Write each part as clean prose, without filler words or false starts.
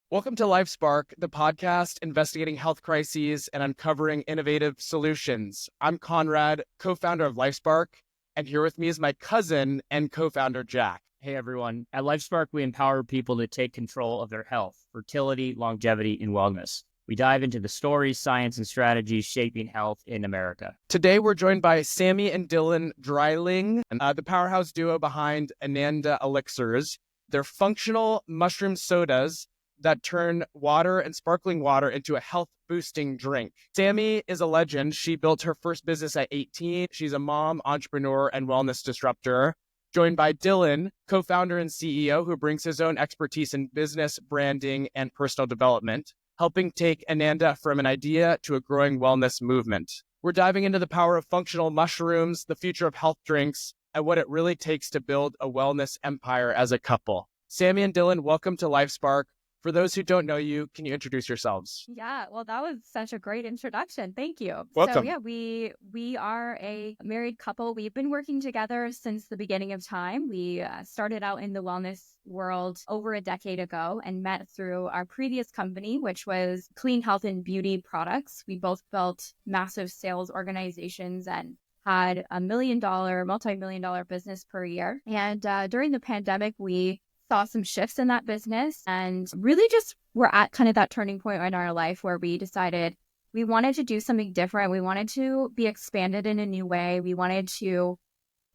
Welcome to Lifespark, the podcast investigating health crises and uncovering innovative solutions. I'm Conrad, co-founder of Lifespark, and here with me is my cousin and co-founder, Jack. Hey, everyone. At Lifespark, we empower people to take control of their health, fertility, longevity, and wellness. We dive into the stories, science, and strategies shaping health in America. Today, we're joined by Sammi and Dylan Dreiling, the powerhouse duo behind Ananda Elixirs. They're functional mushroom sodas that turn water and sparkling water into a health-boosting drink. Sammi is a legend. She built her first business at 18. She's a mom, entrepreneur, and wellness disruptor. Joined by Dylan, co-founder and CEO, who brings his own expertise in business, branding, and personal development, helping take Ananda from an idea to a growing wellness movement. We're diving into the power of functional mushrooms, the future of health drinks, and what it really takes to build a wellness empire as a couple. Sammi and Dylan, welcome to Lifespark. For those who don't know you, can you introduce yourselves? Yeah, well, that was such a great introduction. Thank you. Welcome. So yeah, we are a married couple. We've been working together since the beginning of time. We started out in the wellness world over a decade ago and met through our previous company, which was clean health and beauty products. We both built massive sales organizations and had a multi-million dollar business per year. And during the pandemic, we saw some shifts in that business and really just we're at kind of that turning point in our life where we decided we wanted to do something different. We wanted to be expanded in a new way. We wanted to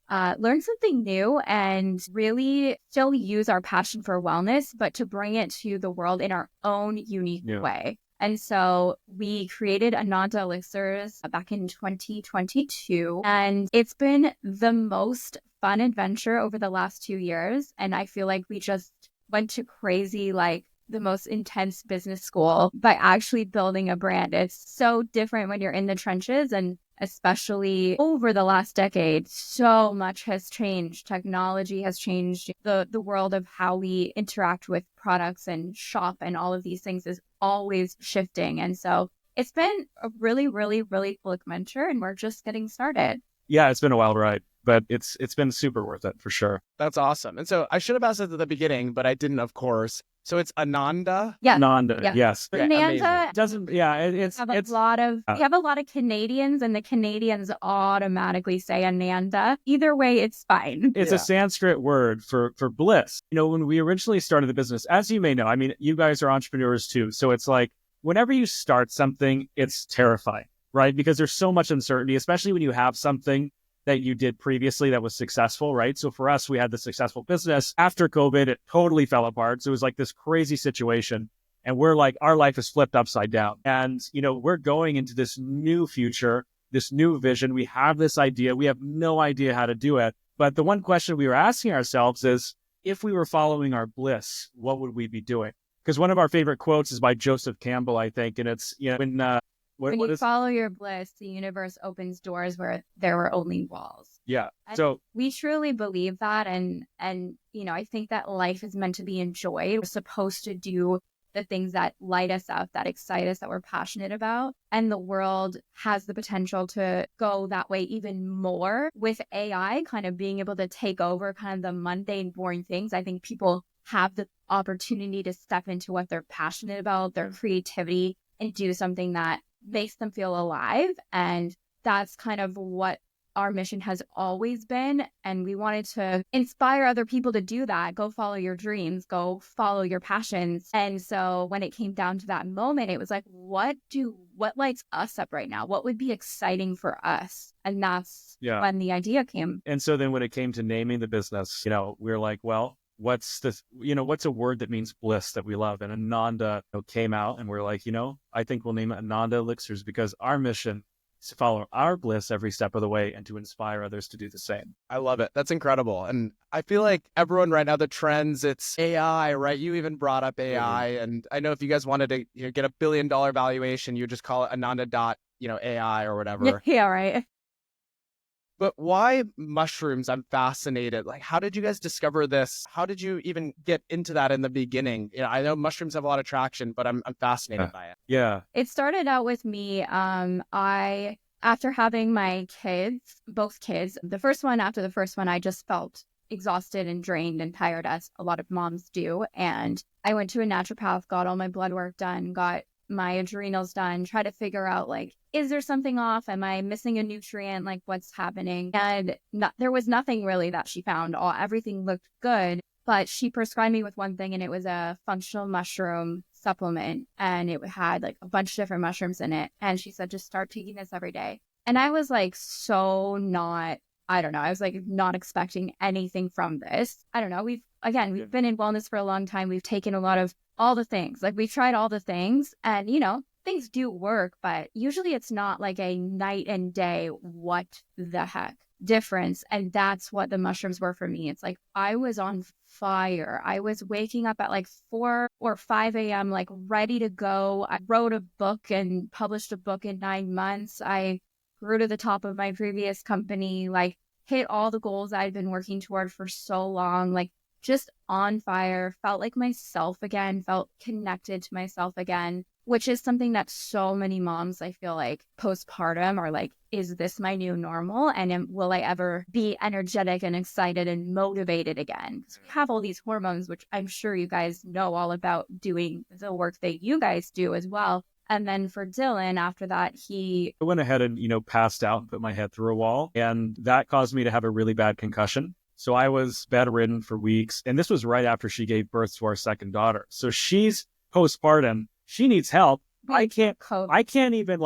learn something new and really still use our passion for wellness, but to bring it to the world in our own unique way. And so we created Ananda Elixirs back in 2022. And it's been the most fun adventure over the last 2 years. And I feel like we just went to crazy, like the most intense business school by actually building a brand. It's so different when you're in the trenches, and especially over the last decade, so much has changed. Technology has changed. The world of how we interact with products and shop and all of these things is always shifting. And so it's been a really, really, really cool adventure, and we're just getting started. Yeah, it's been a wild ride, but it's been super worth it for sure. That's awesome. And so I should have asked this at the beginning, but I didn't, of course. So it's Ananda? Yeah. Ananda, yeah. Yes. Okay, Ananda Doesn't, yeah, it's we have a lot of Canadians, and the Canadians automatically say Ananda. Either way, it's fine. It's a Sanskrit word for bliss. You know, when we originally started the business, as you may know, I mean, you guys are entrepreneurs too. So it's like, whenever you start something, it's terrifying, right? Because there's so much uncertainty, especially when you have something that you did previously that was successful, right? So for us, we had the successful business. After COVID, it totally fell apart. So it was like this crazy situation. And we're like, our life is flipped upside down. And, you know, we're going into this new future, this new vision. We have this idea. We have no idea how to do it. But the one question we were asking ourselves is, if we were following our bliss, what would we be doing? Because one of our favorite quotes is by Joseph Campbell, I think. And it's, you know, when you follow your bliss, the universe opens doors where there were only walls. Yeah. And so we truly believe that. And, you know, I think that life is meant to be enjoyed. We're supposed to do the things that light us up, that excite us, that we're passionate about. And the world has the potential to go that way even more with AI kind of being able to take over kind of the mundane, boring things. I think people have the opportunity to step into what they're passionate about, their creativity, and do something that makes them feel alive. And that's kind of what our mission has always been. And we wanted to inspire other people to do that. Go follow your dreams, go follow your passions. And so when it came down to that moment, it was like, what lights us up right now? What would be exciting for us? And that's when the idea came. And so then when it came to naming the business, you know, we were like, well, what's this, you know, what's a word that means bliss that we love? And Ananda came out, and we're like, you know, I think we'll name it Ananda Elixirs, because our mission is to follow our bliss every step of the way and to inspire others to do the same. I love it. That's incredible. And I feel like everyone right now, the trends, it's AI, right? You even brought up AI. And I know if you guys wanted to get $1 billion valuation, you just call it Ananda.ai or whatever. Yeah, right. But why mushrooms? I'm fascinated. Like, how did you guys discover this? How did you even get into that in the beginning? You know, I know mushrooms have a lot of traction, but I'm fascinated by it. Yeah. It started out with me. After having my kids, both kids, after the first one, I just felt exhausted and drained and tired, as a lot of moms do. And I went to a naturopath, got all my blood work done, got my adrenals done, try to figure out, like, is there something off? Am I missing a nutrient? Like, what's happening? And there was nothing really that she found. Everything looked good, but she prescribed me with one thing, and it was a functional mushroom supplement, and it had like a bunch of different mushrooms in it. And she said, just start taking this every day. And I was like, I don't know. I was like not expecting anything from this. I don't know. We've been in wellness for a long time. We've taken all the things. Like, we've tried all the things, and things do work, but usually it's not like a night and day, what the heck difference. And that's what the mushrooms were for me. It's like, I was on fire. I was waking up at like 4 or 5 a.m., like ready to go. I wrote a book and published a book in 9 months. I grew to the top of my previous company, like hit all the goals I'd been working toward for so long, like just on fire, felt like myself again, felt connected to myself again, which is something that so many moms, I feel like, postpartum are like, is this my new normal? And will I ever be energetic and excited and motivated again? Because we have all these hormones, which I'm sure you guys know all about, doing the work that you guys do as well. And then for Dylan, after that, I went ahead and, passed out and put my head through a wall. And that caused me to have a really bad concussion. So I was bedridden for weeks. And this was right after she gave birth to our second daughter. So she's postpartum. She needs help. I can't even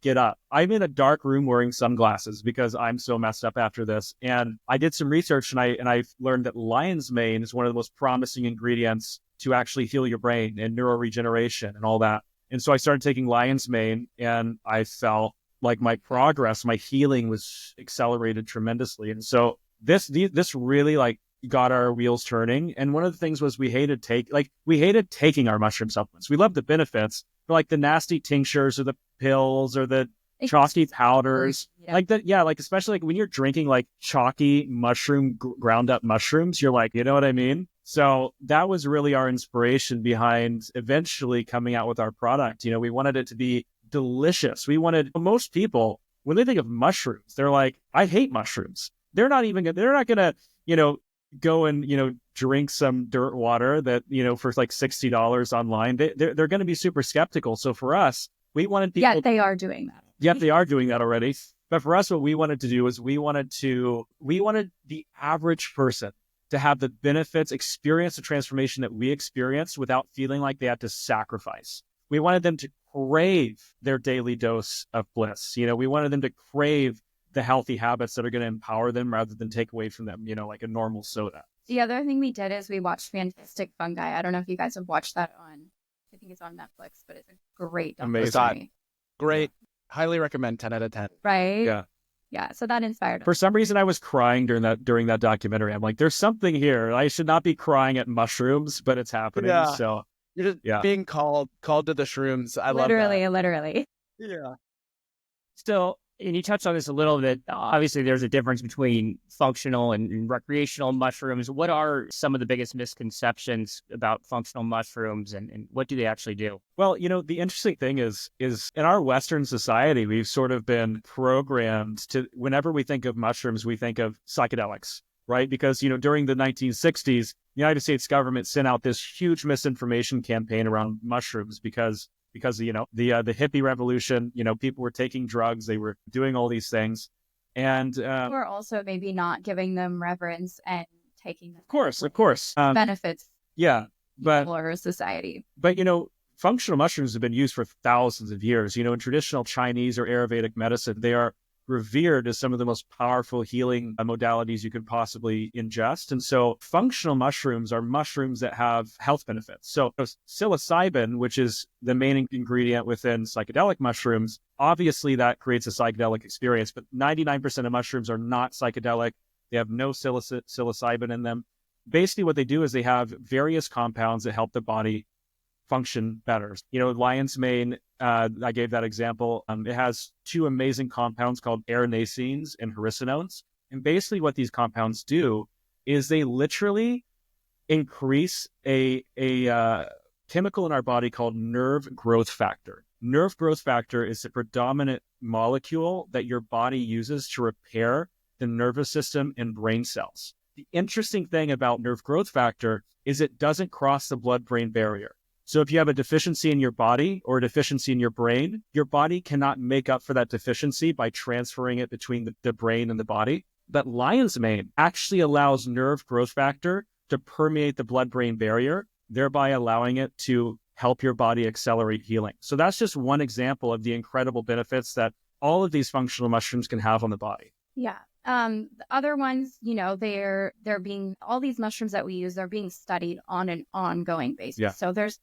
get up. I'm in a dark room wearing sunglasses because I'm so messed up after this. And I did some research, and I learned that lion's mane is one of the most promising ingredients to actually heal your brain and neuroregeneration and all that. And so I started taking lion's mane, and I felt like my progress, my healing was accelerated tremendously. And so this really like got our wheels turning. And one of the things was we hated taking our mushroom supplements. We loved the benefits, but like the nasty tinctures or the pills or the chalky powders, especially like when you're drinking like chalky ground up mushrooms, you're like, you know what I mean? So that was really our inspiration behind eventually coming out with our product. We wanted it to be delicious. Most people, when they think of mushrooms, they're like, I hate mushrooms. They're not going to, go and, drink some dirt water that, for like $60 online. They're going to be super skeptical. So for us, we wanted people. Yeah, they are doing that. Yeah, they are doing that already. But for us, what we wanted to do is we wanted the average person to have the benefits, experience the transformation that we experienced without feeling like they had to sacrifice. We wanted them to crave their daily dose of bliss. We wanted them to crave the healthy habits that are going to empower them rather than take away from them, like a normal soda. The other thing we did is we watched Fantastic Fungi. I don't know if you guys have watched that I think it's on Netflix, but it's a great documentary. Great. Highly recommend, 10 out of 10. Right? Yeah. Yeah. So that inspired us. For some reason, I was crying during that documentary. I'm like, there's something here. I should not be crying at mushrooms, but it's happening. Yeah. So you're just being called to the shrooms. I love that. Literally. Yeah. Still, and you touched on this a little bit. Obviously, there's a difference between functional and recreational mushrooms. What are some of the biggest misconceptions about functional mushrooms, and what do they actually do? Well, the interesting thing is in our Western society, we've sort of been programmed to, whenever we think of mushrooms, we think of psychedelics, right? Because, during the 1960s, the United States government sent out this huge misinformation campaign around mushrooms because the hippie revolution, people were taking drugs, they were doing all these things. And we're also maybe not giving them reverence and taking them. Of course. Benefits. Yeah. But for society. But, functional mushrooms have been used for thousands of years. In traditional Chinese or Ayurvedic medicine, they are revered as some of the most powerful healing modalities you could possibly ingest. And so functional mushrooms are mushrooms that have health benefits. So psilocybin, which is the main ingredient within psychedelic mushrooms, obviously that creates a psychedelic experience, but 99% of mushrooms are not psychedelic. They have no psilocybin in them. Basically what they do is they have various compounds that help the body function better. Lion's mane, I gave that example. It has two amazing compounds called erinacines and hericenones. And basically what these compounds do is they literally increase a chemical in our body called nerve growth factor. Nerve growth factor is the predominant molecule that your body uses to repair the nervous system and brain cells. The interesting thing about nerve growth factor is it doesn't cross the blood-brain barrier. So if you have a deficiency in your body or a deficiency in your brain, your body cannot make up for that deficiency by transferring it between the brain and the body. But lion's mane actually allows nerve growth factor to permeate the blood-brain barrier, thereby allowing it to help your body accelerate healing. So that's just one example of the incredible benefits that all of these functional mushrooms can have on the body. Yeah. The other ones, they're being, all these mushrooms that we use are being studied on an ongoing basis. Yeah. So there's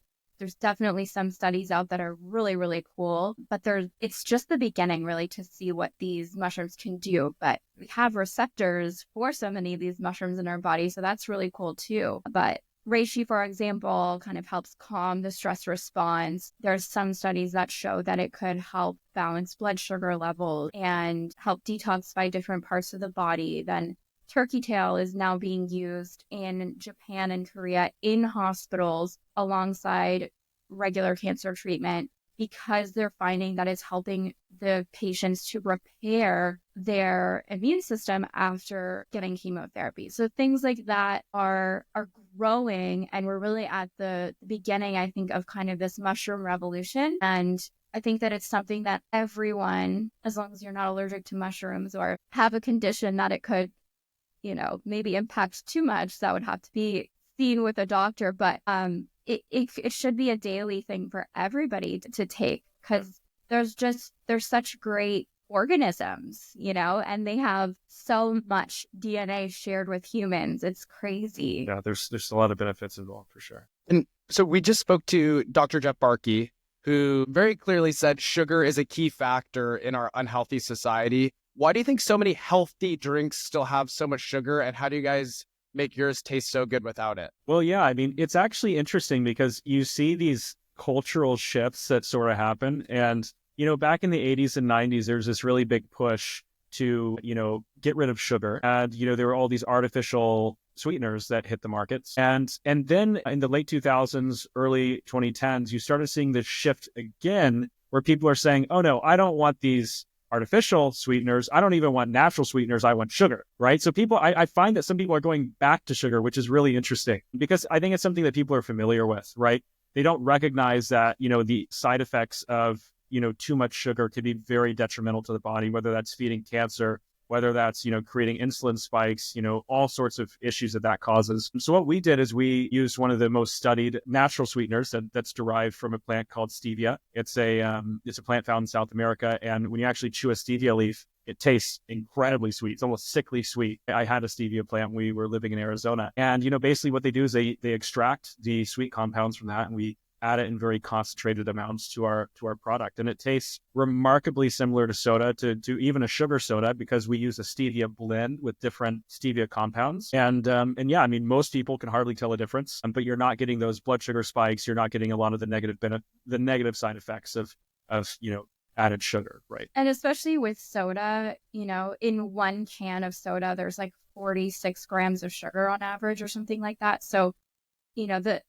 definitely some studies out that are really, really cool, but it's just the beginning really to see what these mushrooms can do. But we have receptors for so many of these mushrooms in our body. So that's really cool too. But reishi, for example, kind of helps calm the stress response. There's some studies that show that it could help balance blood sugar levels and help detoxify different parts of the body. Then turkey tail is now being used in Japan and Korea in hospitals alongside regular cancer treatment because they're finding that it's helping the patients to repair their immune system after getting chemotherapy. So things like that are growing, and we're really at the beginning, I think, of kind of this mushroom revolution. And I think that it's something that everyone, as long as you're not allergic to mushrooms or have a condition that it could, maybe impact too much, that would have to be seen with a doctor. But it should be a daily thing for everybody to take, because there's such great organisms, and they have so much DNA shared with humans. It's crazy. Yeah, there's a lot of benefits involved for sure. And so we just spoke to Dr. Jeff Barkey, who very clearly said sugar is a key factor in our unhealthy society. Why do you think so many healthy drinks still have so much sugar, and how do you guys make yours taste so good without it? Well, yeah, I mean, it's actually interesting because you see these cultural shifts that sort of happen. And, back in the 80s and 90s, there was this really big push to, get rid of sugar. And, there were all these artificial sweeteners that hit the markets. And then in the late 2000s, early 2010s, you started seeing this shift again where people are saying, oh, no, I don't want these artificial sweeteners. I don't even want natural sweeteners. I want sugar, right? So I find that some people are going back to sugar, which is really interesting because I think it's something that people are familiar with, right? They don't recognize that, the side effects of, too much sugar could be very detrimental to the body, whether that's feeding cancer, whether that's, creating insulin spikes, all sorts of issues that causes. So what we did is we used one of the most studied natural sweeteners that's derived from a plant called stevia. It's a plant found in South America. And when you actually chew a stevia leaf, it tastes incredibly sweet. It's almost sickly sweet. I had a stevia plant when we were living in Arizona. And, basically what they do is they extract the sweet compounds from that, and we add it in very concentrated amounts to our product. And it tastes remarkably similar to soda, to even a sugar soda, because we use a stevia blend with different stevia compounds. And yeah, I mean, most people can hardly tell a difference, but you're not getting those blood sugar spikes. You're not getting a lot of the negative side effects of added sugar, right? And especially with soda, in one can of soda, there's like 46 grams of sugar on average or something like that. So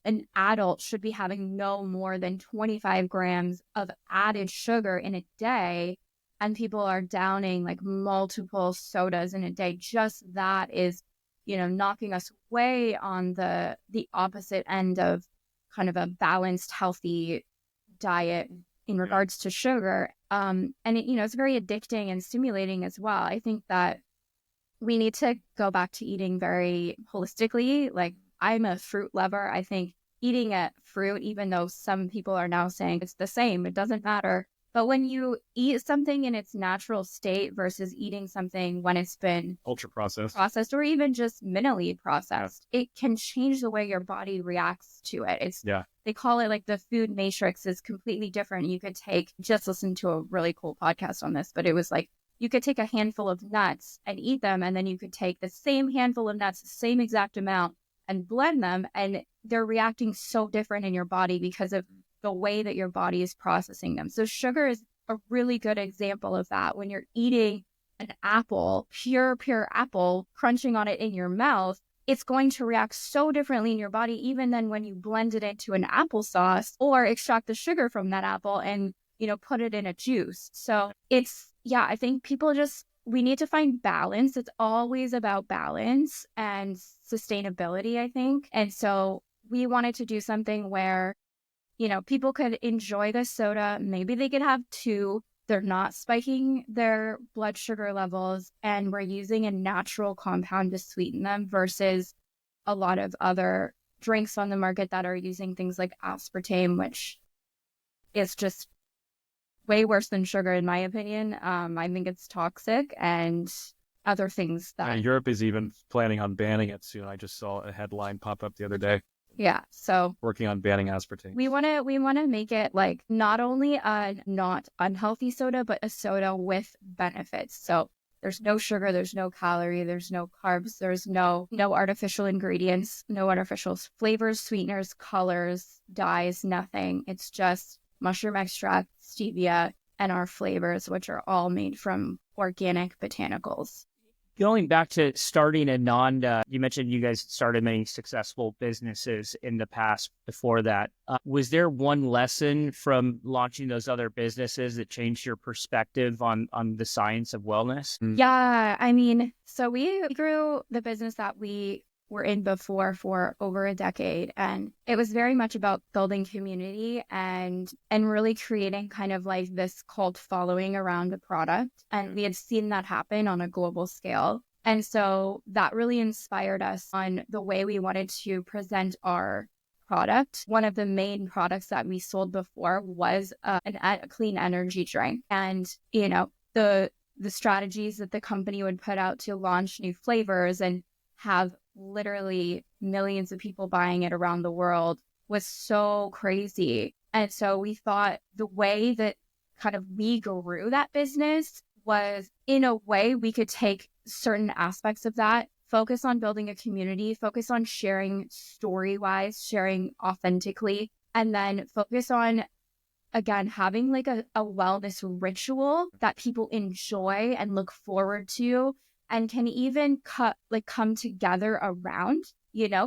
an adult should be having no more than 25 grams of added sugar in a day, and people are downing like multiple sodas in a day. Just that is, knocking us way on the opposite end of kind of a balanced, healthy diet in regards to sugar. And it's very addicting and stimulating as well. I think that we need to go back to eating very holistically. Like, I'm a fruit lover. I think eating a fruit, even though some people are now saying it's the same, it doesn't matter. But when you eat something in its natural state versus eating something when it's been ultra processed or even just minimally processed, it can change the way your body reacts to it. They call it like the food matrix is completely different. You could just listen to a really cool podcast on this, but it was like, you could take a handful of nuts and eat them, and then you could take the same handful of nuts, the same exact amount, and blend them, and they're reacting so different in your body because of the way that your body is processing them. So sugar is a really good example of that. When you're eating an apple, pure apple, crunching on it in your mouth, it's going to react so differently in your body, even than when you blend it into an applesauce or extract the sugar from that apple and, put it in a juice. So I think people just we need to find balance. It's always about balance and sustainability, I think. And so we wanted to do something where, people could enjoy the soda. Maybe they could have two. They're not spiking their blood sugar levels, and we're using a natural compound to sweeten them versus a lot of other drinks on the market that are using things like aspartame, which is just way worse than sugar, in my opinion. I think it's toxic, and other things that... Europe is even planning on banning it soon. I just saw a headline pop up the other day. Yeah, so working on banning aspartame. We want to make it like not only a not unhealthy soda, but a soda with benefits. So there's no sugar, there's no calorie, there's no carbs, there's no artificial ingredients, no artificial flavors, sweeteners, colors, dyes, nothing. It's just mushroom extract, stevia, and our flavors, which are all made from organic botanicals. Going back to starting Ananda, you mentioned you guys started many successful businesses in the past before that. Was there one lesson from launching those other businesses that changed your perspective on the science of wellness? Yeah, I mean, so we grew the business that we were in before for over a decade, and it was very much about building community and really creating kind of like this cult following around a product. And we had seen that happen on a global scale. And so that really inspired us on the way we wanted to present our product. One of the main products that we sold before was a clean energy drink. And, the strategies that the company would put out to launch new flavors and have literally millions of people buying it around the world was so crazy. And so we thought the way that kind of we grew that business was, in a way, we could take certain aspects of that, focus on building a community, focus on sharing story-wise, sharing authentically, and then focus on, again, having like a wellness ritual that people enjoy and look forward to and can even come together around.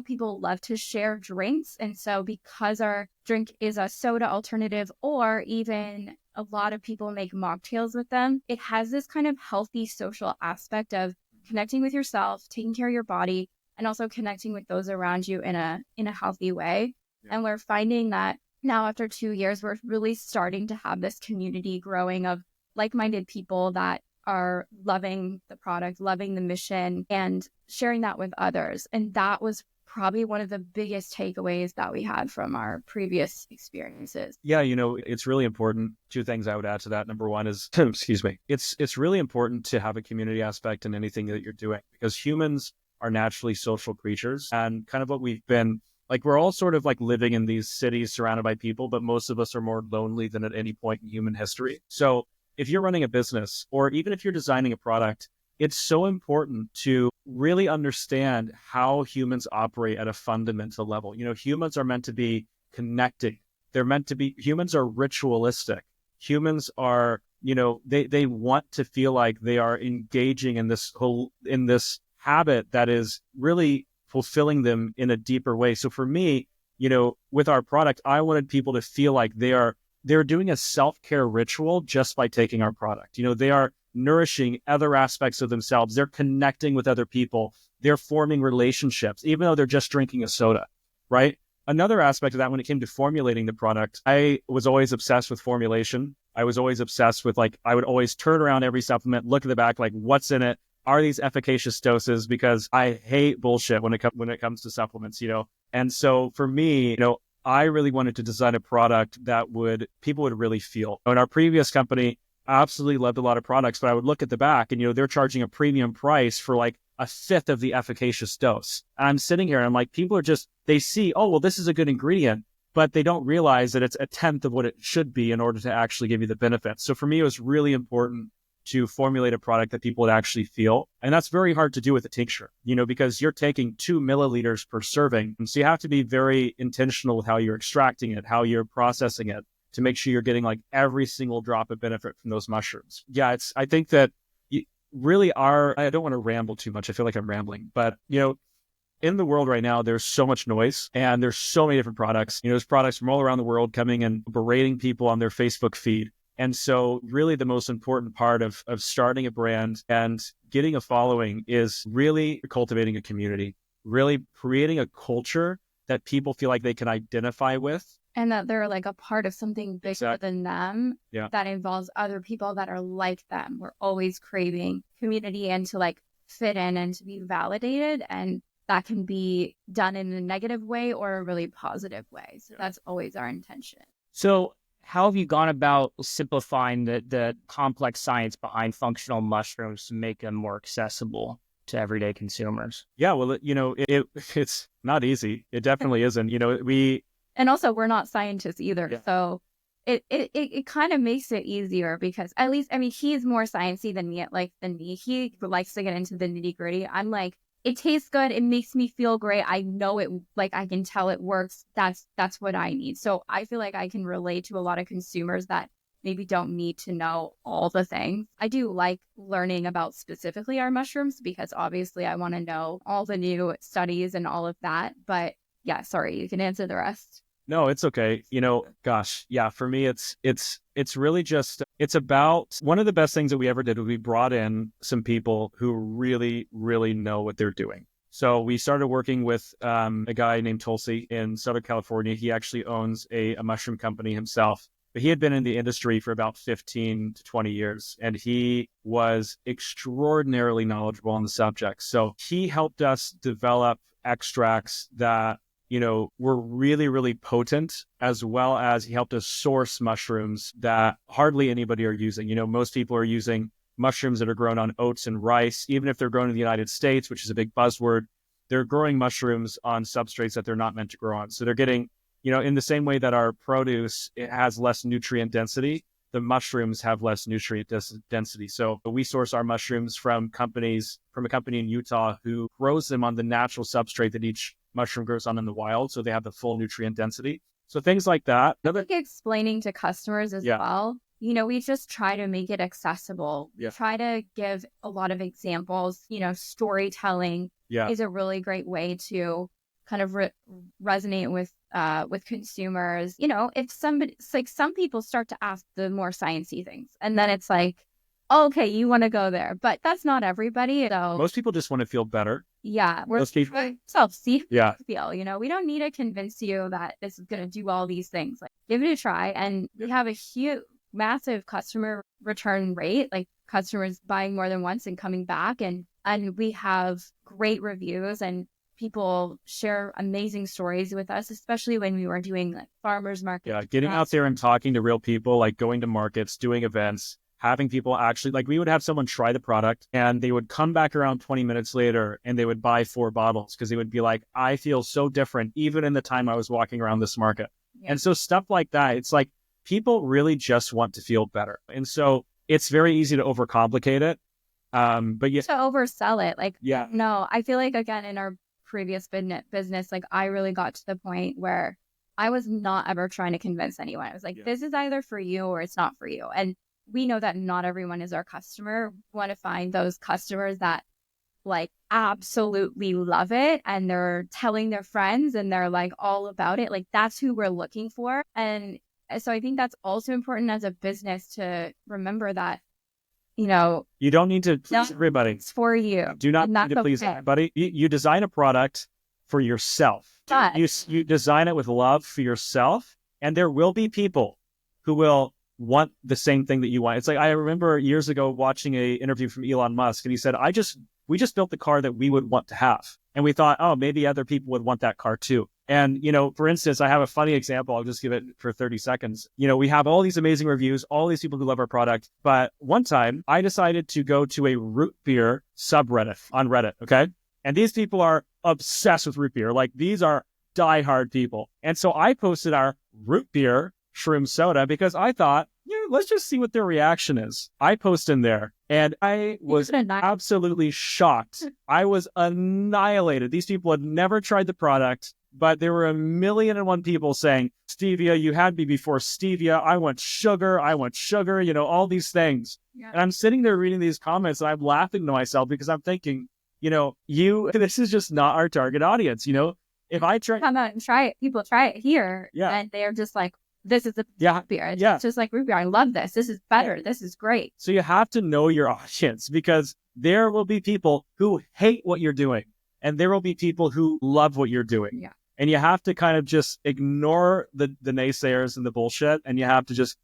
People love to share drinks. And so because our drink is a soda alternative, or even a lot of people make mocktails with them, it has this kind of healthy social aspect of connecting with yourself, taking care of your body, and also connecting with those around you in a healthy way. Yeah. And we're finding that now after 2 years, we're really starting to have this community growing of like-minded people that are loving the product, loving the mission, and sharing that with others. And that was probably one of the biggest takeaways that we had from our previous experiences. Yeah, it's really important. Two things I would add to that. Number one is, excuse me, it's really important to have a community aspect in anything that you're doing, because humans are naturally social creatures. And kind of what we've been, like, we're all sort of like living in these cities surrounded by people, but most of us are more lonely than at any point in human history. So if you're running a business, or even if you're designing a product, it's so important to really understand how humans operate at a fundamental level. Humans are meant to be connecting. Humans are ritualistic. Humans are, they want to feel like they are engaging in this habit that is really fulfilling them in a deeper way. So for me, with our product, I wanted people to feel like they're doing a self-care ritual just by taking our product. They are nourishing other aspects of themselves. They're connecting with other people. They're forming relationships, even though they're just drinking a soda, right? Another aspect of that, when it came to formulating the product, I was always obsessed with formulation. I was always obsessed with, I would always turn around every supplement, look at the back, what's in it? Are these efficacious doses? Because I hate bullshit when it comes to supplements, And so for me, I really wanted to design a product that people would really feel. In our previous company, I absolutely loved a lot of products, but I would look at the back and, they're charging a premium price for a fifth of the efficacious dose. And I'm sitting here and I'm like, people are they see, oh, well, this is a good ingredient, but they don't realize that it's a tenth of what it should be in order to actually give you the benefits. So for me, it was really important to formulate a product that people would actually feel. And that's very hard to do with a tincture, because you're taking 2 milliliters per serving. And so you have to be very intentional with how you're extracting it, how you're processing it, to make sure you're getting every single drop of benefit from those mushrooms. Yeah, I think that really I don't want to ramble too much. I feel like I'm rambling, but in the world right now, there's so much noise and there's so many different products. There's products from all around the world coming and berating people on their Facebook feed. And so really the most important part of starting a brand and getting a following is really cultivating a community, really creating a culture that people feel like they can identify with. And that they're like a part of something bigger than them that involves other people that are like them. We're always craving community and to like fit in and to be validated. And that can be done in a negative way or a really positive way. So that's always our intention. So how have you gone about simplifying the complex science behind functional mushrooms to make them more accessible to everyday consumers? Yeah, well, it's not easy. It definitely isn't. And also, we're not scientists either. Yeah. So it kind of makes it easier because at least, I mean, he's more sciencey than me. He likes to get into the nitty gritty. I'm like, it tastes good. It makes me feel great. I know it, like I can tell it works. That's what I need. So I feel like I can relate to a lot of consumers that maybe don't need to know all the things. I do like learning about specifically our mushrooms because obviously I want to know all the new studies and all of that. But yeah, sorry, you can answer the rest. No, it's okay. For me, it's really just, it's about one of the best things that we ever did was we brought in some people who really, really know what they're doing. So we started working with a guy named Tulsi in Southern California. He actually owns a mushroom company himself, but he had been in the industry for about 15 to 20 years, and he was extraordinarily knowledgeable on the subject. So he helped us develop extracts that were really, really potent, as well as he helped us source mushrooms that hardly anybody are using. Most people are using mushrooms that are grown on oats and rice, even if they're grown in the United States, which is a big buzzword. They're growing mushrooms on substrates that they're not meant to grow on. So they're getting, in the same way that our produce, it has less nutrient density, the mushrooms have less nutrient density. So we source our mushrooms from a company in Utah who grows them on the natural substrate that each mushroom grows on in the wild. So they have the full nutrient density. So things like that. I think explaining to customers as well, we just try to make it accessible. Yeah. Try to give a lot of examples. Storytelling is a really great way to kind of resonate with consumers. If somebody, it's like some people start to ask the more sciencey things, and then it's like, okay, you want to go there, but that's not everybody. So most people just want to feel better. Yeah, we're people, self-see. Yeah, feel. We don't need to convince you that this is going to do all these things. Like, give it a try, and we have a huge, massive customer return rate. Like customers buying more than once and coming back, and we have great reviews and people share amazing stories with us, especially when we were doing like farmers markets. Yeah, getting out there and talking to real people, like going to markets, doing events, having people actually, like we would have someone try the product and they would come back around 20 minutes later and they would buy 4 bottles because they would be like, I feel so different even in the time I was walking around this market. Yeah. And so stuff like that, it's like people really just want to feel better. And so it's very easy to overcomplicate it. But yeah, to oversell it. Like, yeah, no, I feel like again, in our previous business, like I really got to the point where I was not ever trying to convince anyone. I was like, this is either for you or it's not for you. And we know that not everyone is our customer. We want to find those customers that like absolutely love it and they're telling their friends and they're like all about it. Like that's who we're looking for. And so I think that's also important as a business to remember that, you don't need to please everybody. It's for you. Do not need to please everybody. You design a product for yourself. You design it with love for yourself, and there will be people who will want the same thing that you want. It's like, I remember years ago watching a interview from Elon Musk, and he said, we just built the car that we would want to have. And we thought, oh, maybe other people would want that car too. And, for instance, I have a funny example. I'll just give it for 30 seconds. We have all these amazing reviews, all these people who love our product. But one time I decided to go to a root beer subreddit on Reddit. Okay. And these people are obsessed with root beer. Like these are diehard people. And so I posted our root beer shroom soda because I thought, let's just see what their reaction is. I post in there and I was absolutely shocked. I was annihilated. These people had never tried the product, but there were 1,000,001 people saying, stevia, you had me before stevia. I want sugar, all these things. Yeah. And I'm sitting there reading these comments and I'm laughing to myself because I'm thinking, this is just not our target audience. If I try, come out and try it, people try it here. Yeah. And they're just like, this is a beer. Yeah. It's just like root beer. I love this. This is better. Yeah. This is great. So you have to know your audience, because there will be people who hate what you're doing and there will be people who love what you're doing. Yeah. And you have to kind of just ignore the naysayers and the bullshit. And you have to just,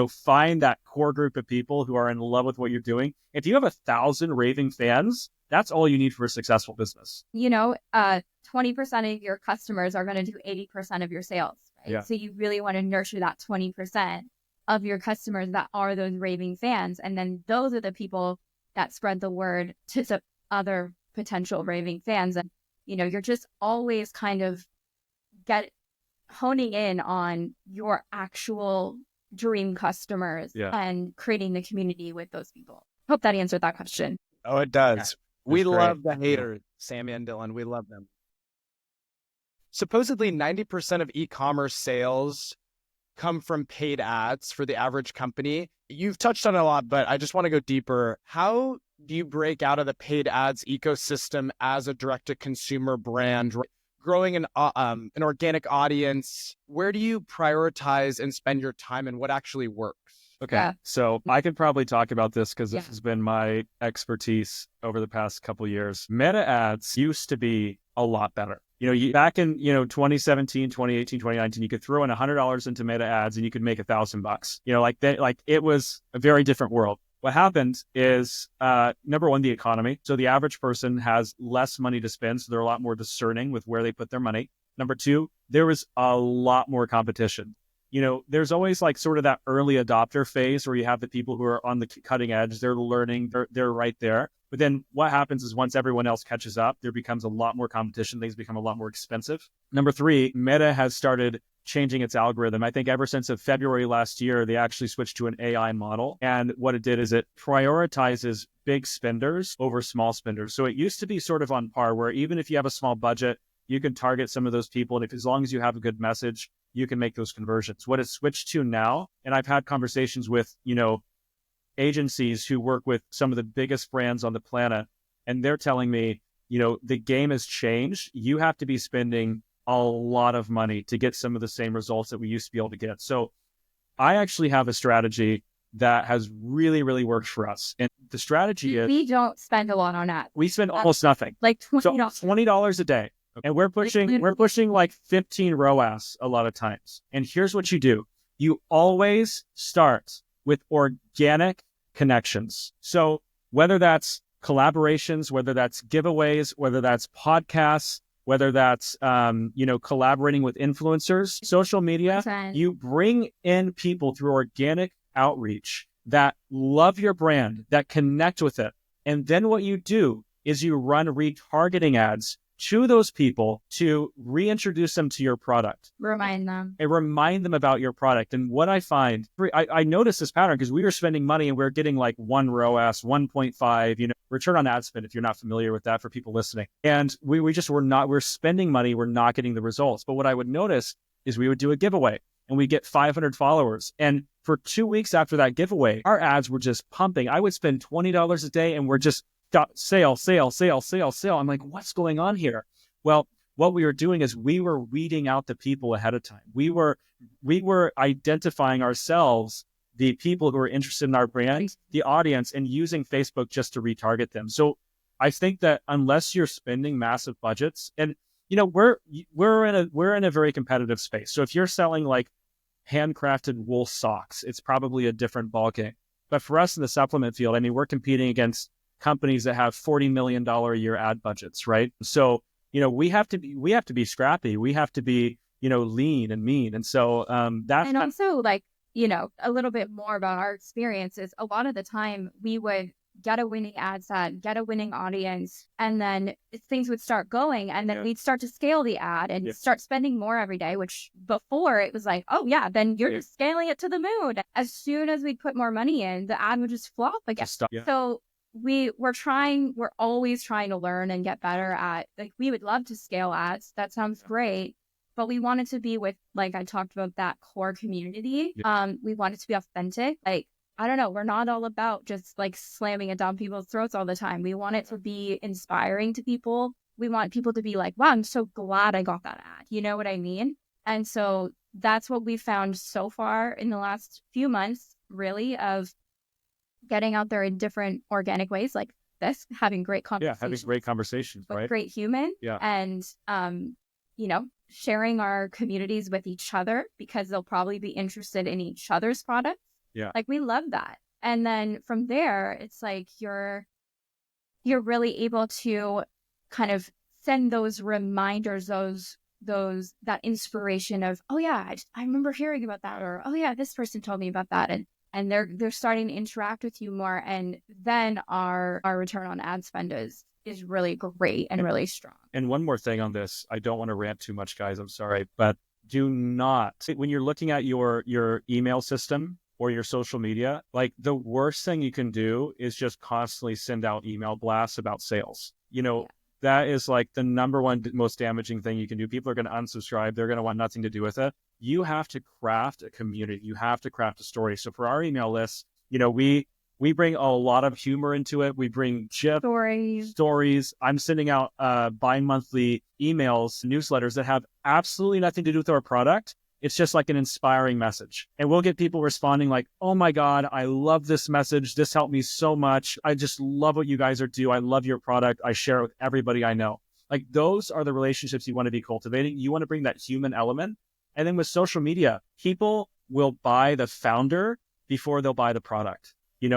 find that core group of people who are in love with what you're doing. If you have 1,000 raving fans, that's all you need for a successful business. 20% of your customers are going to do 80% of your sales, right? Yeah. So you really want to nurture that 20% of your customers that are those raving fans. And then those are the people that spread the word to the other potential raving fans. And, you're just always kind of honing in on your actual dream customers and creating the community with those people. Hope that answered that question. Oh, it does. Yeah, we love the haters, Sammi and Dylan. We love them. Supposedly 90% of e-commerce sales come from paid ads for the average company. You've touched on it a lot, but I just want to go deeper. How do you break out of the paid ads ecosystem as a direct-to-consumer brand? Growing an organic audience, where do you prioritize and spend your time, and what actually works? Okay, so I could probably talk about this because this has been my expertise over the past couple of years. Meta ads used to be a lot better. Back in 2017, 2018, 2019, you could throw in $100 into Meta ads and you could make $1,000. Like it was a very different world. What happened is, number one, the economy. So the average person has less money to spend, so they're a lot more discerning with where they put their money. Number two, there was a lot more competition. There's always like sort of that early adopter phase where you have the people who are on the cutting edge, they're learning, they're right there. But then what happens is once everyone else catches up, there becomes a lot more competition. Things become a lot more expensive. Number three, Meta has started changing its algorithm. I think ever since of February last year, they actually switched to an AI model. And what it did is it prioritizes big spenders over small spenders. So it used to be sort of on par where even if you have a small budget, you can target some of those people. And as long as you have a good message, you can make those conversions. What it's switched to now, and I've had conversations with, agencies who work with some of the biggest brands on the planet, and they're telling me, the game has changed. You have to be spending a lot of money to get some of the same results that we used to be able to get. So I actually have a strategy that has really, really worked for us. And the strategy is... We don't spend a lot on ads. We spend almost nothing. Like $20. So $20 a day. And we're pushing like 15 ROAS a lot of times. And here's what you do. You always start with organic connections. So whether that's collaborations, whether that's giveaways, whether that's podcasts, whether that's, collaborating with influencers, social media, you bring in people through organic outreach that love your brand, that connect with it. And then what you do is you run retargeting ads to those people to reintroduce them to your product. Remind them. And remind them about your product. And what I find, I noticed this pattern because we were spending money and we're getting like 1 ROAS, 1.5, return on ad spend, if you're not familiar with that for people listening. And we're spending money, we're not getting the results. But what I would notice is we would do a giveaway and we get 500 followers. And for 2 weeks after that giveaway, our ads were just pumping. I would spend $20 a day and we're just sale. I'm like, what's going on here? Well, what we were doing is we were weeding out the people ahead of time. We were identifying ourselves, the people who are interested in our brand, the audience, and using Facebook just to retarget them. So I think that unless you're spending massive budgets, and we're in a very competitive space. So if you're selling like handcrafted wool socks, it's probably a different ballgame. But for us in the supplement field, we're competing against companies that have $40 million a year ad budgets, right? So, we have to be scrappy. We have to be, lean and mean. And so that's... And also a little bit more about our experiences. A lot of the time we would get a winning ad set, get a winning audience, and then things would start going, and then we'd start to scale the ad and start spending more every day, which before it was like, oh yeah, then you're just scaling it to the moon. As soon as we'd put more money in, the ad would just flop again. So we're always trying to learn and get better at, we would love to scale ads. That sounds great. But we want it to be with, like I talked about, that core community. We want it to be authentic. I don't know. We're not all about just slamming it down people's throats all the time. We want it to be inspiring to people. We want people to be like, wow, I'm so glad I got that ad. You know what I mean? And so that's what we found so far in the last few months, really, of getting out there in different organic ways like this, having great conversations. Yeah, having great conversations, with right? great human. Yeah. And, sharing our communities with each other because they'll probably be interested in each other's products. Yeah. Like, we love that. And then from there, it's like you're really able to kind of send those reminders, that inspiration of, oh yeah, I remember hearing about that, or oh yeah, this person told me about that, and they're starting to interact with you more, and then our return on ad spend is really great and really strong. And one more thing on this, I don't want to rant too much, guys. I'm sorry, but do not, when you're looking at your email system or your social media, like the worst thing you can do is just constantly send out email blasts about sales. That is like the number one most damaging thing you can do. People are going to unsubscribe. They're going to want nothing to do with it. You have to craft a community. You have to craft a story. So for our email list, we bring a lot of humor into it. We bring stories. I'm sending out bi-monthly emails, newsletters that have absolutely nothing to do with our product. It's just like an inspiring message. And we'll get people responding like, oh my God, I love this message. This helped me so much. I just love what you guys are doing. I love your product. I share it with everybody I know. Like, those are the relationships you want to be cultivating. You want to bring that human element. And then with social media, people will buy the founder before they'll buy the product.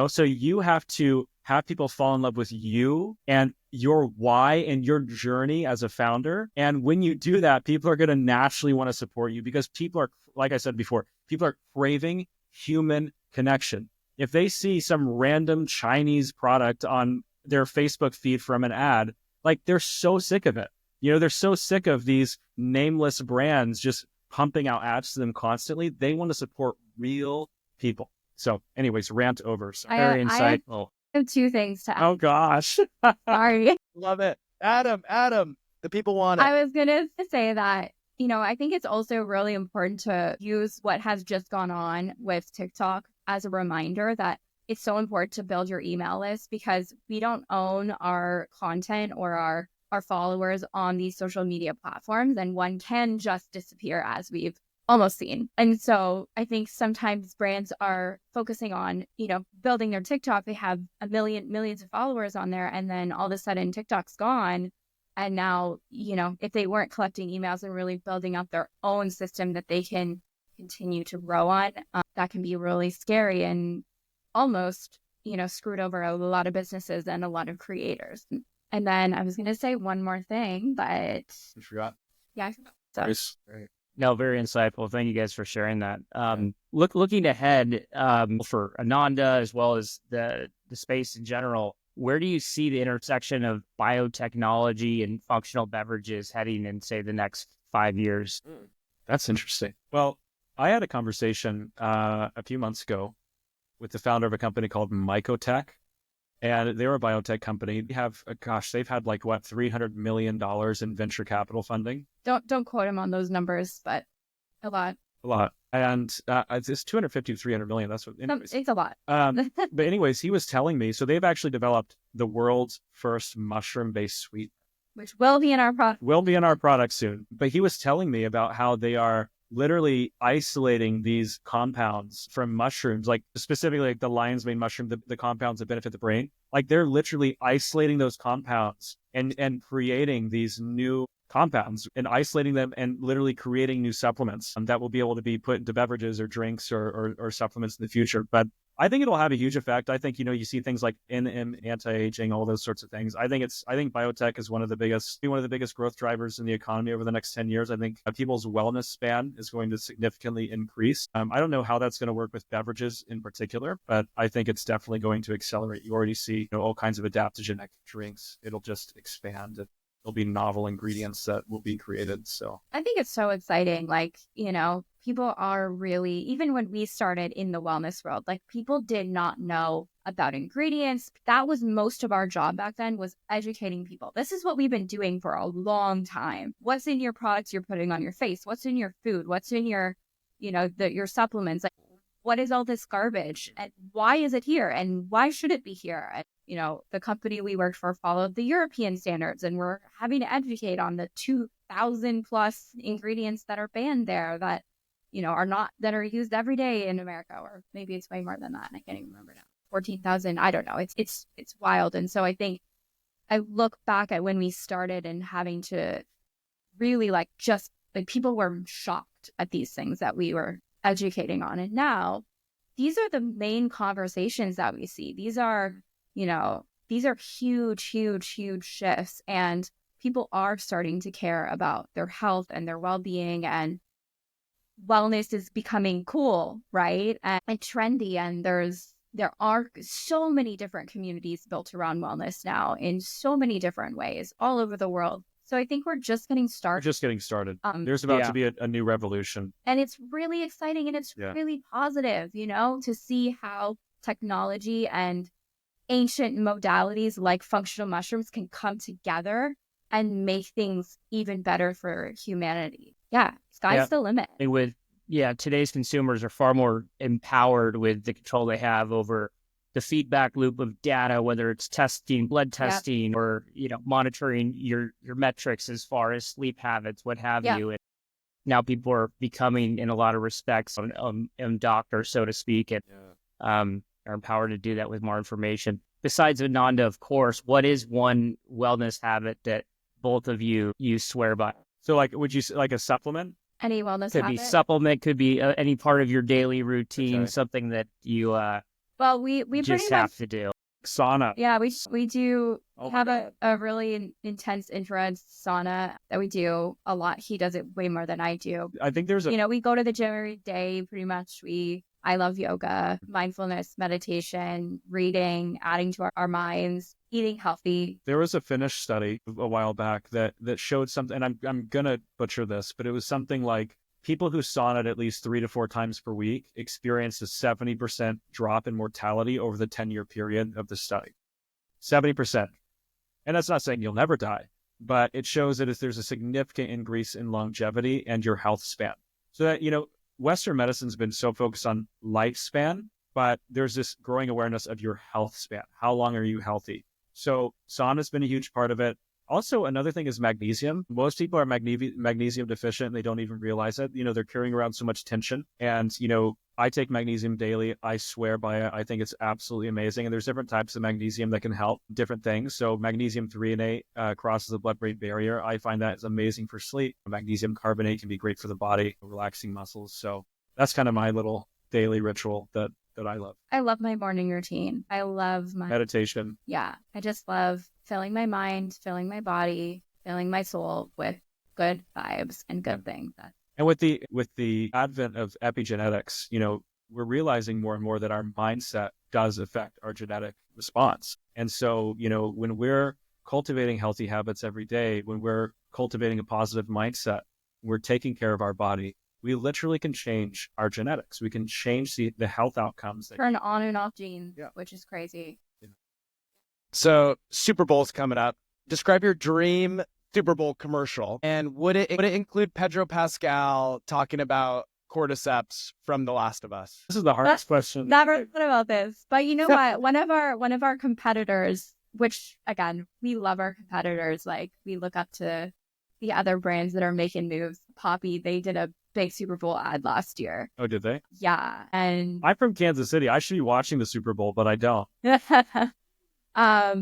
So you have to have people fall in love with you and your why and your journey as a founder. And when you do that, people are going to naturally want to support you because people are, like I said before, people are craving human connection. If they see some random Chinese product on their Facebook feed from an ad, like, they're so sick of it. They're so sick of these nameless brands just pumping out ads to them constantly. They want to support real people. So anyways, rant over. So very insightful. I have two things to add. Oh gosh. Sorry. Love it. Adam, the people want it. I was going to say that, I think it's also really important to use what has just gone on with TikTok as a reminder that it's so important to build your email list, because we don't own our content or our followers on these social media platforms, and one can just disappear, as we've almost seen. And so I think sometimes brands are focusing on, building their TikTok. They have millions of followers on there, and then all of a sudden TikTok's gone. And now, if they weren't collecting emails and really building out their own system that they can continue to grow on, that can be really scary and almost, screwed over a lot of businesses and a lot of creators. And then I was going to say one more thing, but You forgot. Yeah, I forgot. So. Nice. Right. No, very insightful. Thank you guys for sharing that. Looking ahead for Ananda, as well as the space in general, where do you see the intersection of biotechnology and functional beverages heading in, say, the next 5 years? That's interesting. Well, I had a conversation a few months ago with the founder of a company called Mycotech, and they're a biotech company. They have, they've had $300 million in venture capital funding. Don't quote him on those numbers, but a lot. A lot. And it's 250 to 300 million. That's what, anyways. It's a lot. But anyways, he was telling me, so they've actually developed the world's first mushroom-based sweet. Which will be in our product. Will be in our product soon. But he was telling me about how they are literally isolating these compounds from mushrooms, like specifically like the lion's mane mushroom, the compounds that benefit the brain. Like, they're literally isolating those compounds and creating these new compounds and isolating them and literally creating new supplements that will be able to be put into beverages or drinks or supplements in the future. But I think it'll have a huge effect. I think, you see things like anti-aging, all those sorts of things. I think biotech is one of the biggest growth drivers in the economy over the next 10 years. I think people's wellness span is going to significantly increase. I don't know how that's going to work with beverages in particular, but I think it's definitely going to accelerate. You already see all kinds of adaptogenic drinks. It'll just expand. There'll be novel ingredients that will be created. So I think it's so exciting. People are really, even when we started in the wellness world, people did not know about ingredients. That was most of our job back then, was educating people. This is what we've been doing for a long time. What's in your products you're putting on your face? What's in your food? What's in your, your supplements? What is all this garbage? And why is it here? And why should it be here? And, the company we worked for followed the European standards, and we're having to educate on the 2,000 plus ingredients that are banned there that that are used every day in America, or maybe it's way more than that. I can't even remember now. 14,000. I don't know. It's wild. And so I think I look back at when we started and having to really people were shocked at these things that we were educating on. And now these are the main conversations that we see. These are huge, huge, huge shifts, and people are starting to care about their health and their well-being, and wellness is becoming cool, right? And trendy. And there are so many different communities built around wellness now in so many different ways all over the world. So I think we're just getting started. There's about to be a new revolution. And it's really exciting, and it's really positive, to see how technology and ancient modalities like functional mushrooms can come together and make things even better for humanity. Yeah, sky's the limit. With today's consumers are far more empowered with the control they have over the feedback loop of data, whether it's testing, blood testing, or monitoring your metrics as far as sleep habits, what have you. And now people are becoming, in a lot of respects, doctors, so to speak, and are empowered to do that with more information. Besides Ananda, of course, what is one wellness habit that both of you swear by? So, would you like a supplement? Any wellness could habit? Be supplement, could be any part of your daily routine, something that you we just pretty have much to do. Sauna. Yeah, we do have a really intense infrared sauna that we do a lot. He does it way more than I do. I think there's we go to the gym every day pretty much. I love yoga, mindfulness, meditation, reading, adding to our minds, eating healthy. There was a Finnish study a while back that showed something, and I'm gonna butcher this, but it was something like people who sauna'd at least 3 to 4 times per week experienced a 70% drop in mortality over the 10-year period of the study. 70%. And that's not saying you'll never die, but it shows that there's a significant increase in longevity and your health span. So that, Western medicine's been so focused on lifespan, but there's this growing awareness of your health span. How long are you healthy? So sauna's been a huge part of it. Also, another thing is magnesium. Most people are magnesium deficient and they don't even realize it. They're carrying around so much tension. And, I take magnesium daily. I swear by it. I think it's absolutely amazing. And there's different types of magnesium that can help different things. So magnesium threonate crosses the blood-brain barrier. I find that is amazing for sleep. Magnesium carbonate can be great for the body, relaxing muscles. So that's kind of my little daily ritual that I love. I love my morning routine. I love my meditation. Yeah. I just love filling my mind, filling my body, filling my soul with good vibes and good things. And with the advent of epigenetics, we're realizing more and more that our mindset does affect our genetic response. And so, when we're cultivating healthy habits every day, when we're cultivating a positive mindset, we're taking care of our body, we literally can change our genetics. We can change the health outcomes. Turn on and off genes, which is crazy. So Super Bowl's coming up. Describe your dream Super Bowl commercial. And would it include Pedro Pascal talking about cordyceps from The Last of Us? This is the hardest question. Never thought about this. But you know what? One of our competitors, which again, we love our competitors. We look up to the other brands that are making moves. Poppy, they did a big Super Bowl ad last year. Oh, did they? Yeah. And I'm from Kansas City. I should be watching the Super Bowl, but I don't. I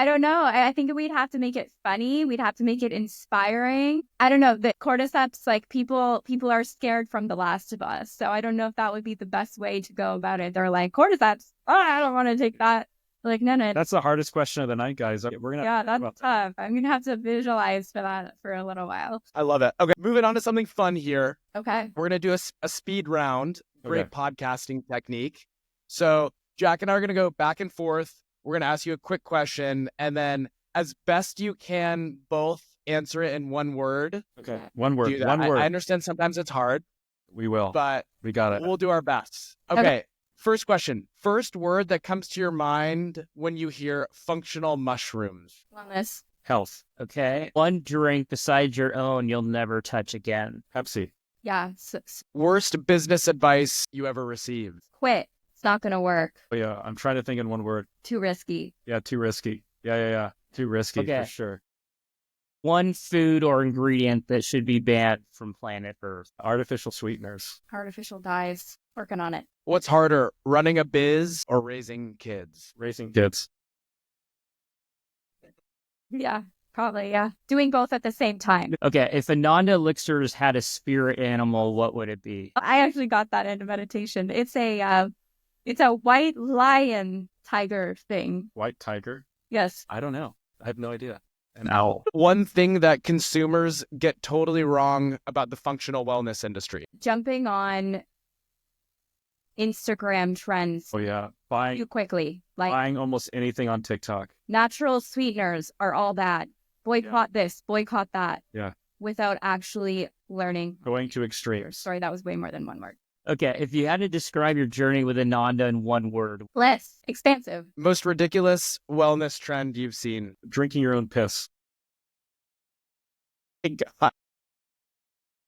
don't know. I think we'd have to make it funny. We'd have to make it inspiring. I don't know. The cordyceps, people are scared from The Last of Us. So I don't know if that would be the best way to go about it. They're like, cordyceps. Oh, I don't want to take that. No. That's the hardest question of the night, guys. We're gonna that's tough. I'm gonna have to visualize for that for a little while. I love it. Okay, moving on to something fun here. Okay. We're gonna do a speed round. Great podcasting technique. So Jack and I are gonna go back and forth. We're gonna ask you a quick question, and then as best you can, both answer it in one word. Okay. One word. I understand sometimes it's hard. We will. But we got it. We'll do our best. Okay. First question. First word that comes to your mind when you hear functional mushrooms. Wellness. Health. Okay. One drink besides your own you'll never touch again. Pepsi. Yeah. Worst business advice you ever received? Quit. It's not going to work. Oh, yeah. I'm trying to think in one word. Too risky. Yeah, too risky. Yeah. Too risky for sure. One food or ingredient that should be banned from planet Earth. Artificial sweeteners. Artificial dyes. Working on it. What's harder, running a biz or raising kids? Raising kids. Yeah, probably. Yeah. Doing both at the same time. Okay, if Ananda Elixirs had a spirit animal, what would it be? I actually got that into meditation. It's a white lion tiger thing. White tiger. Yes. I don't know. I have no idea. An owl. One thing that consumers get totally wrong about the functional wellness industry. Jumping on Instagram trends Oh yeah. too Buying quickly. Like almost anything on TikTok. natural sweeteners are all bad. Boycott this, boycott that. Yeah. Without actually learning. Going to extremes. Sorry, that was way more than one word. Okay, if you had to describe your journey with Ananda in one word, Bliss. Expansive. Most ridiculous wellness trend you've seen. Drinking your own piss. God.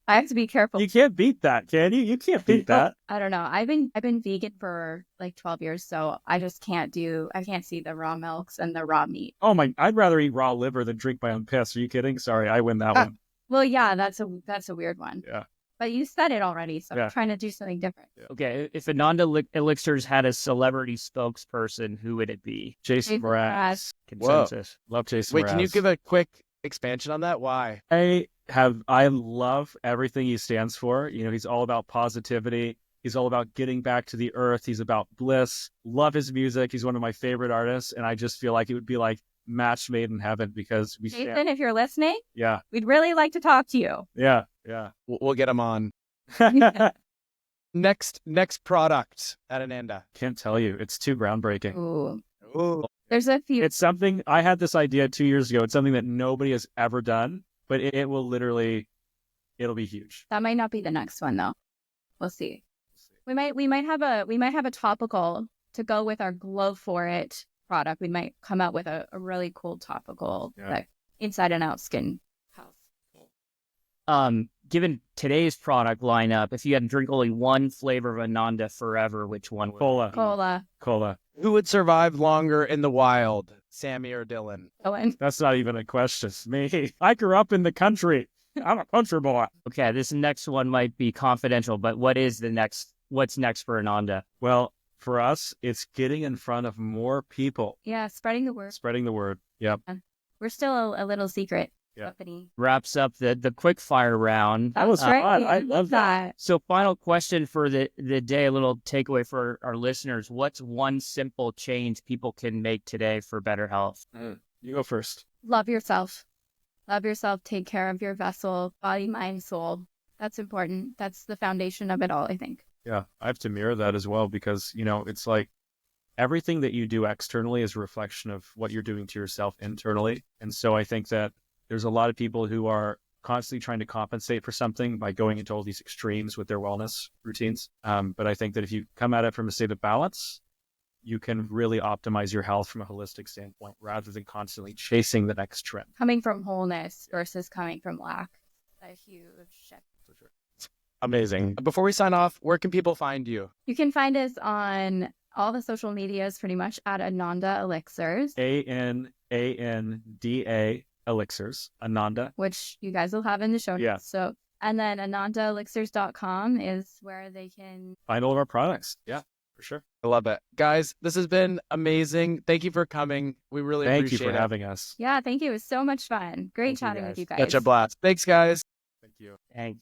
I have to be careful. You can't beat that, can you? You can't beat that. I don't know. I've been vegan for like 12 years, so I just I can't see the raw milks and the raw meat. Oh my! I'd rather eat raw liver than drink my own piss. Are you kidding? Sorry, I win that one. Well, yeah, that's a weird one. Yeah. But you said it already, so Yeah. I'm trying to do something different. okay, if Ananda Elixirs had a celebrity spokesperson, who would it be? Jason Jason Mraz. Consensus. Love Jason Wait, Mraz. can you give a quick expansion on that? Why? I love everything he stands for. You know, he's all about positivity. He's all about getting back to the earth. He's about bliss. Love his music. He's one of my favorite artists. And I just feel like it would be like match made in heaven because we Jason, stand. if you're listening, Yeah. we'd really like to talk to you. Yeah. Yeah. We'll get him on. Next product at Ananda. Can't tell you. It's too groundbreaking. Ooh. Ooh. There's a few. It's something I had this idea 2 years ago. It's something that nobody has ever done, but it will literally, it'll be huge. That might not be the next one though. We'll see. We might have a topical to go with our Glow for It product. We might come out with a really cool topical like inside and out skin health. Given today's product lineup, if you had to drink only one flavor of Ananda forever, which one would Cola. it be? Cola. Who would survive longer in the wild, Sammi or Dylan? Owen. That's not even a question. It's me. I grew up in the country. I'm a country boy. Okay, this next one might be confidential, but what's next for Ananda? Well, for us, it's getting in front of more people. Yeah, spreading the word. Spreading the word. Yep. We're still a little secret Yeah. company. Wraps up the quick fire round. That was That's fun. right. I love that. So final question for the day, a little takeaway for our listeners. What's one simple change people can make today for better health? You go first. Love yourself. Love yourself. Take care of your vessel, body, mind, soul. That's important. That's the foundation of it all, I think. Yeah, I have to mirror that as well because, you know, it's like everything that you do externally is a reflection of what you're doing to yourself internally. And so I think that there's a lot of people who are constantly trying to compensate for something by going into all these extremes with their wellness routines. But I think that if you come at it from a state of balance, you can really optimize your health from a holistic standpoint rather than constantly chasing the next trend. Coming from wholeness versus coming from lack. A huge shift. For sure. Amazing. Before we sign off, where can people find you? You can find us on all the social medias pretty much at Ananda Elixirs, ANANDA Elixirs, Ananda. which you guys will have in the show notes. Yeah. So, and then AnandaElixirs.com is where they can. Find all of our products. Yeah, for sure. I love it. Guys, this has been amazing. Thank you for coming. We really Thank you appreciate for it. having us. Yeah, thank you. It was so much fun. Great Thank you, chatting guys. with you guys. Such a blast. Thanks, guys. Thank you. Thanks.